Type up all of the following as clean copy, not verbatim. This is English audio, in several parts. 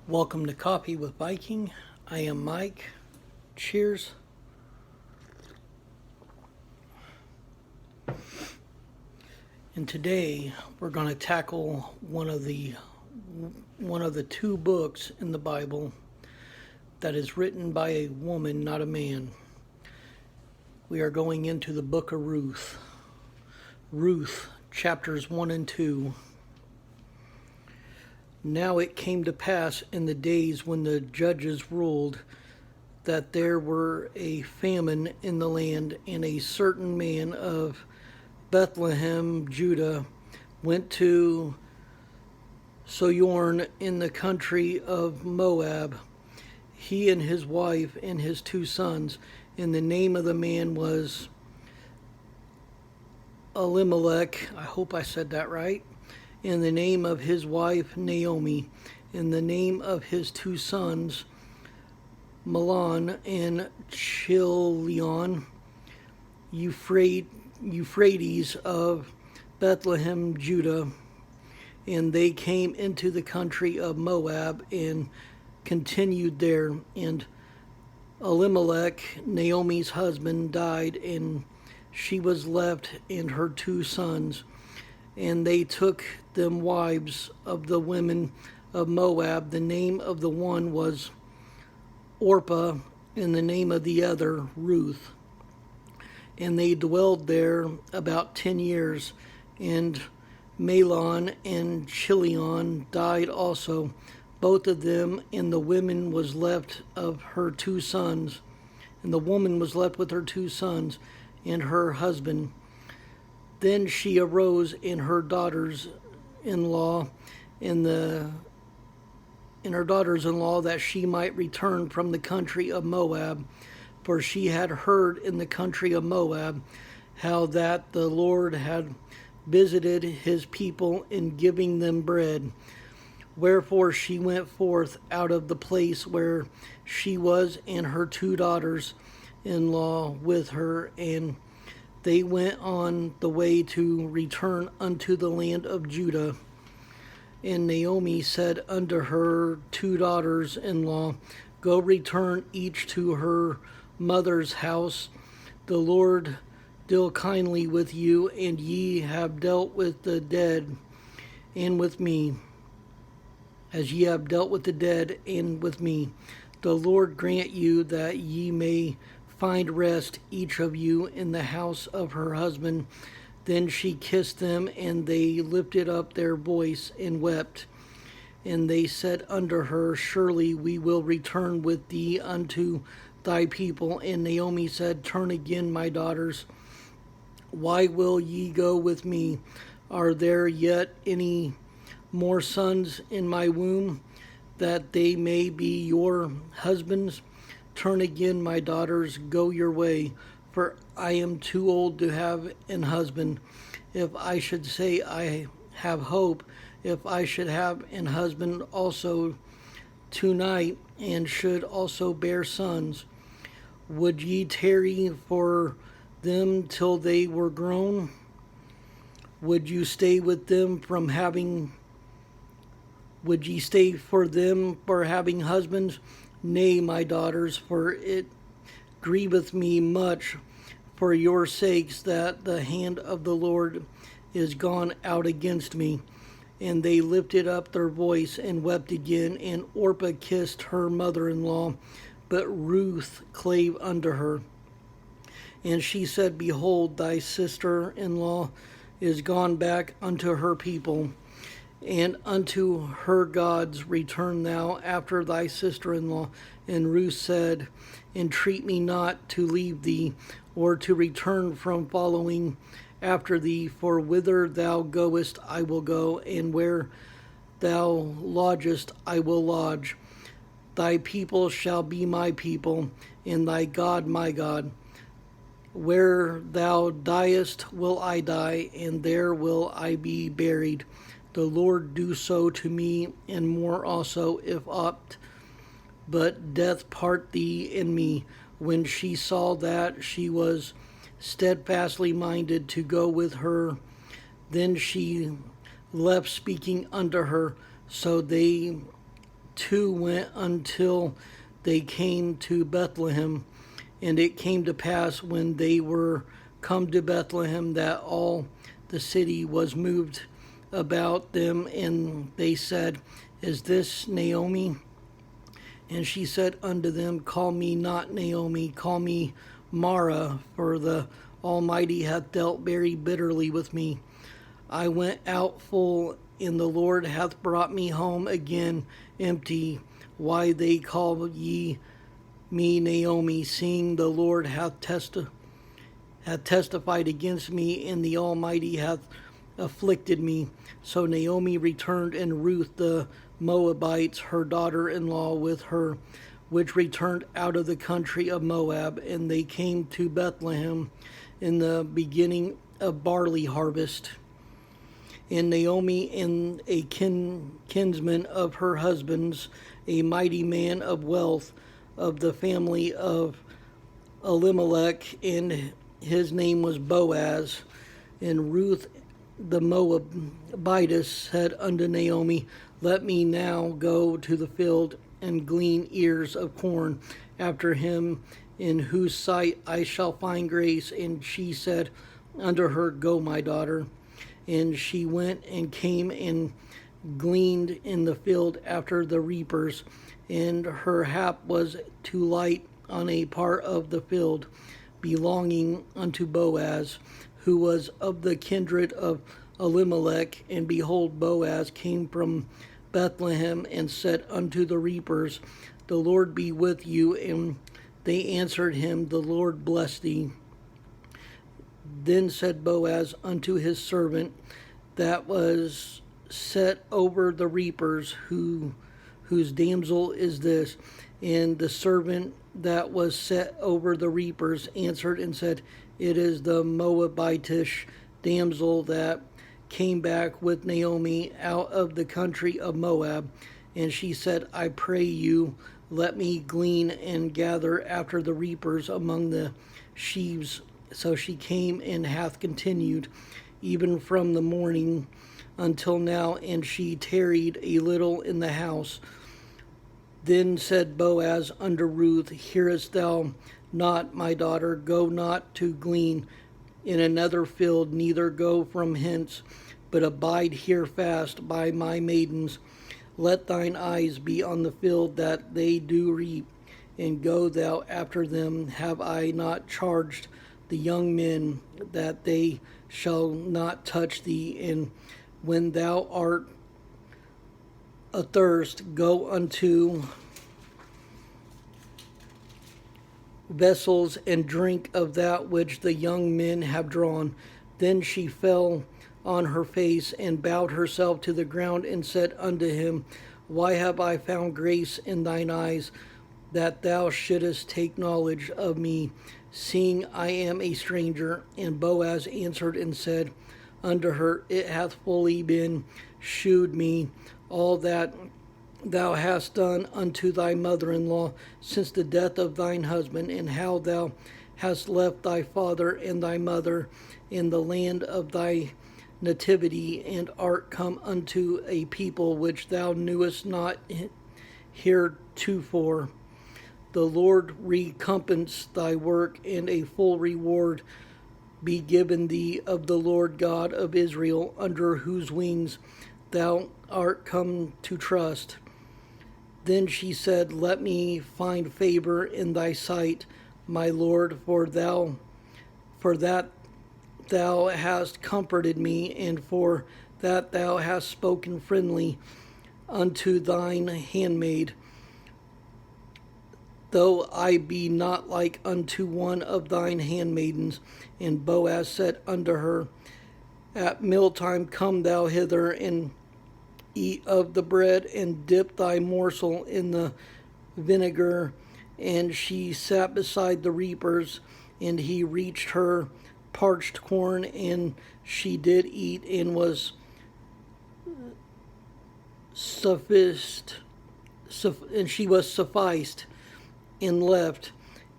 Welcome to Coffee with Viking. I am Mike. Cheers. And today we're going to tackle one of the two books in the Bible that is written by a woman, not a man. We are going into the book of Ruth. Ruth Chapters 1 and 2. Now it came to pass in the days when the judges ruled that there were a famine in the land, and a certain man of Bethlehem, Judah, went to sojourn in the country of Moab, he and his wife and his 2 sons. And the name of the man was Elimelech. I hope I said that right. And the name of his wife Naomi, and the name of his 2 sons Mahlon and Chilion, Euphrates of Bethlehem, Judah. And they came into the country of Moab and continued there. And Elimelech, Naomi's husband, died, and she was left and her 2 sons. And they took them wives of the women of Moab. The name of the one was Orpah, and the name of the other Ruth. And they dwelled there about 10 years. And Mahlon and Chilion died also, both of them, and the woman was left of her 2 sons. And the woman was left with her 2 sons and her husband. Then she arose in her daughters-in-law, that she might return from the country of Moab, for she had heard in the country of Moab how that the Lord had visited his people in giving them bread. Wherefore she went forth out of the place where she was, and her 2 daughters-in-law with her, and they went on the way to return unto the land of Judah. And Naomi said unto her 2 daughters-in-law, Go return each to her mother's house. The Lord deal kindly with you, and ye have dealt with the dead and with me, as ye have dealt with the dead and with me. The Lord grant you that ye may find rest, each of you, in the house of her husband. Then she kissed them, and they lifted up their voice and wept. And they said unto her, Surely we will return with thee unto thy people. And Naomi said, Turn again, my daughters. Why will ye go with me? Are there yet any more sons in my womb, that they may be your husbands? Turn again, my daughters, go your way, for I am too old to have an husband. If I should say I have hope, if I should have an husband also tonight, and should also bear sons, would ye tarry for them till they were grown? Would you stay with them from having? Would ye stay for them for having husbands? Nay, my daughters, for it grieveth me much for your sakes that the hand of the Lord is gone out against me. And they lifted up their voice and wept again. And Orpah kissed her mother-in-law, but Ruth clave unto her. And she said, Behold, thy sister-in-law is gone back unto her people, and unto her gods return thou after thy sister-in-law. And Ruth said, Entreat me not to leave thee, or to return from following after thee, for whither thou goest I will go, and where thou lodgest I will lodge. Thy people shall be my people, and thy God my God. Where thou diest will I die, and there will I be buried. The Lord do so to me, and more also, if aught but death part thee and me. When she saw that she was steadfastly minded to go with her, then she left speaking unto her. So they two went until they came to Bethlehem. And it came to pass when they were come to Bethlehem that all the city was moved about them, and they said, Is this Naomi? And she said unto them, Call me not Naomi, call me Mara, for the Almighty hath dealt very bitterly with me. I went out full, and the Lord hath brought me home again empty. Why they call ye me Naomi, seeing the Lord hath testified against me, and the Almighty hath afflicted me. So Naomi returned, and Ruth the Moabites, her daughter-in-law, with her, which returned out of the country of Moab, and they came to Bethlehem in the beginning of barley harvest. And Naomi and a kinsman of her husband's, a mighty man of wealth of the family of Elimelech, and his name was Boaz. And Ruth the Moabitess said unto Naomi, Let me now go to the field and glean ears of corn after him, in whose sight I shall find grace. And she said unto her, Go, my daughter. And she went and came and gleaned in the field after the reapers, and her hap was to light on a part of the field belonging unto Boaz, who was of the kindred of Elimelech. And behold, Boaz came from Bethlehem and said unto the reapers, The Lord be with you. And they answered him, The Lord bless thee. Then said Boaz unto his servant that was set over the reapers, whose damsel is this? And the servant that was set over the reapers answered and said, It is the Moabitish damsel that came back with Naomi out of the country of Moab. And she said, I pray you, let me glean and gather after the reapers among the sheaves. So she came and hath continued even from the morning until now, and she tarried a little in the house. Then said Boaz unto Ruth, Hearest thou not, my daughter? Go not to glean in another field, neither go from hence, but abide here fast by my maidens. Let thine eyes be on the field that they do reap, and go thou after them. Have I not charged the young men that they shall not touch thee? And when thou art athirst, go unto vessels and drink of that which the young men have drawn. Then she fell on her face and bowed herself to the ground and said unto him, Why have I found grace in thine eyes, that thou shouldest take knowledge of me, seeing I am a stranger? And Boaz answered and said unto her, It hath fully been shewed me all that thou hast done unto thy mother-in-law since the death of thine husband, and how thou hast left thy father and thy mother in the land of thy nativity, and art come unto a people which thou knewest not heretofore. The Lord recompense thy work, and a full reward be given thee of the Lord God of Israel, under whose wings thou art come to trust. Then she said, Let me find favor in thy sight, my Lord, for that thou hast comforted me, and for that thou hast spoken friendly unto thine handmaid, though I be not like unto one of thine handmaidens. And Boaz said unto her, At mealtime come thou hither, and eat of the bread, and dip thy morsel in the vinegar. And she sat beside the reapers, and he reached her parched corn, and she did eat, and was sufficed, and she was sufficed, and left.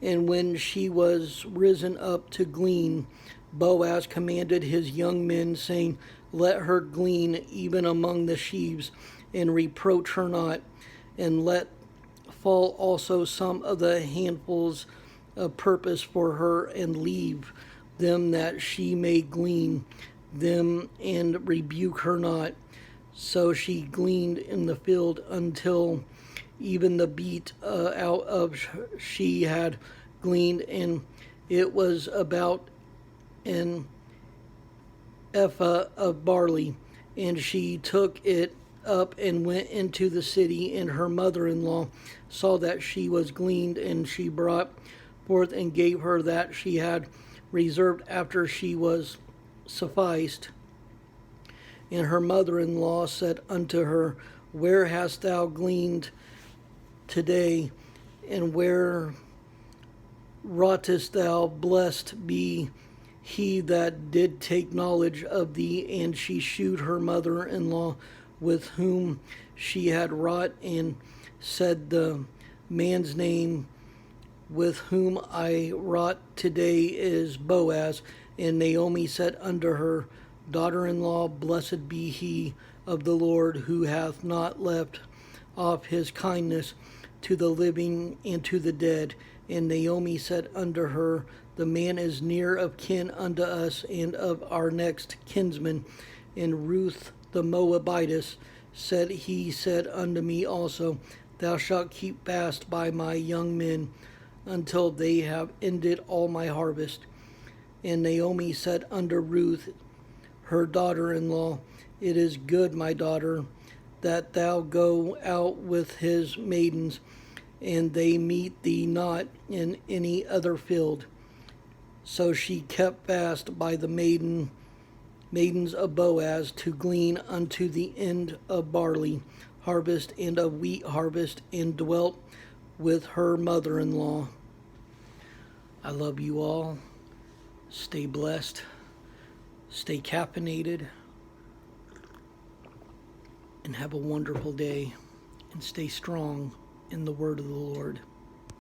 And when she was risen up to glean, Boaz commanded his young men, saying, Let her glean even among the sheaves, and reproach her not. and let fall also some of the handfuls of purpose for her, and leave them that she may glean them, and rebuke her not. So she gleaned in the field until even the beat out of she had gleaned, and it was about an ephah of barley. And she took it up and went into the city, and her mother-in-law saw that she was gleaned, and she brought forth and gave her that she had reserved after she was sufficed. And her mother-in-law said unto her, Where hast thou gleaned today, and where wroughtest thou? Blessed be he that did take knowledge of thee. And she shewed her mother-in-law with whom she had wrought, and said, The man's name with whom I wrought today is Boaz. And Naomi said unto her daughter-in-law, Blessed be he of the Lord, who hath not left off his kindness to the living and to the dead. And Naomi said unto her, The man is near of kin unto us, and of our next kinsman. And Ruth the Moabitess said unto me also, Thou shalt keep fast by my young men until they have ended all my harvest. And Naomi said unto Ruth her daughter-in-law, It is good, my daughter, that thou go out with his maidens, and they meet thee not in any other field. So she kept fast by the maidens of Boaz to glean unto the end of barley harvest and of wheat harvest, and dwelt with her mother-in-law. I love you all. Stay blessed. Stay caffeinated. And have a wonderful day. And stay strong in the word of the Lord.